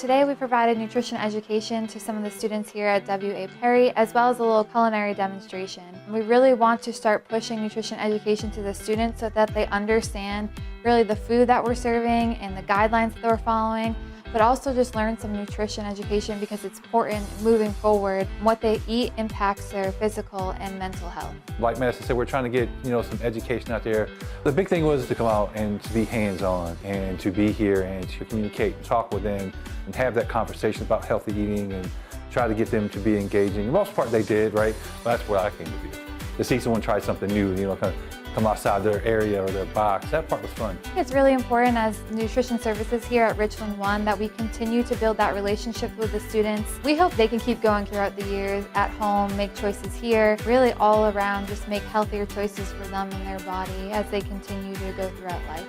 Today we provided nutrition education to some of the students here at W.A. Perry, as well as a little culinary demonstration. We really want to start pushing nutrition education to the students so that they understand really the food that we're serving and the guidelines that we're following, but also just learn some nutrition education because it's important moving forward. What they eat impacts their physical and mental health. Like Madison said, we're trying to get some education out there. The big thing was to come out and to be hands-on and to be here and to communicate and talk with them and have that conversation about healthy eating and try to get them to be engaging. For the most part they did, right? But that's what I came to do. To see someone try something new, kind of come outside their area or their box. That part was fun. It's really important as nutrition services here at Richland One that we continue to build that relationship with the students. We hope they can keep going throughout the years at home, make choices here, really all around just make healthier choices for them and their body as they continue to go throughout life.